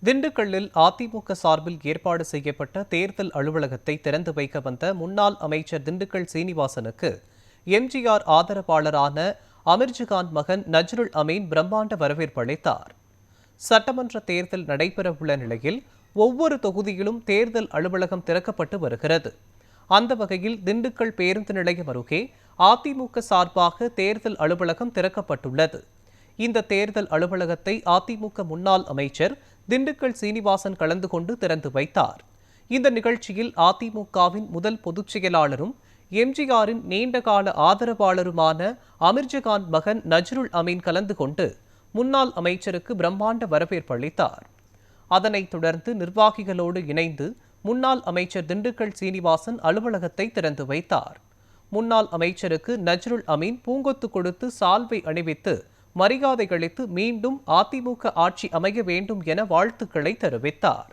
திண்டுக்கல்லில் அதிமுக சார்பில் ஏற்பாடு செய்யப்பட்ட தேர்தல் அலுவலகத்தை திறந்து வைக்க வந்த முன்னாள் அமைச்சர் திண்டுக்கல் சீனிவாசனுக்கு எம்ஜிஆர் ஆதரவாளரான அமீர்ஜகான் மகன் நஜ்ருல் அமீன் பிரம்மாண்ட வரவேற்பு அளித்தார். சட்டமன்ற தேர்தல் நடைபெறவுள்ள நிலையில் ஒவ்வொரு தொகுதியிலும் தேர்தல் அலுவலகம் திறக்கப்பட்டு வருகிறது. அந்த வகையில் திண்டுக்கல் பேருந்து நிலையம் அருகே அதிமுக சார்பாக தேர்தல் அலுவலகம் திறக்கப்பட்டுள்ளது. இந்த தேர்தல் அலுவலகத்தை அதிமுக முன்னாள் அமைச்சர் திண்டுக்கல் சீனிவாசன் கலந்து கொண்டு திறந்து வைத்தார். இந்த நிகழ்ச்சியில் அதிமுகவின் முதல் பொதுச் செயலாளரும் எம்ஜிஆரின் நீண்டகால ஆதரவாளருமான அமீர்ஜகான் மகன் நஜ்ருல் அமீன் கலந்து கொண்டு முன்னாள் அமைச்சருக்கு பிரம்மாண்ட வரவேற்பு அளித்தார். அதனைத் தொடர்ந்து நிர்வாகிகளோடு இணைந்து முன்னாள் அமைச்சர் திண்டுக்கல் சீனிவாசன் அலுவலகத்தை திறந்து வைத்தார். முன்னாள் அமைச்சருக்கு நஜ்ருல் அமீன் பூங்கொத்து கொடுத்து சால்வை அணிவித்து மரியாதை அளித்து மீண்டும் அதிமுக ஆட்சி அமைய வேண்டும் என வாழ்த்துக்களை தெரிவித்தார்.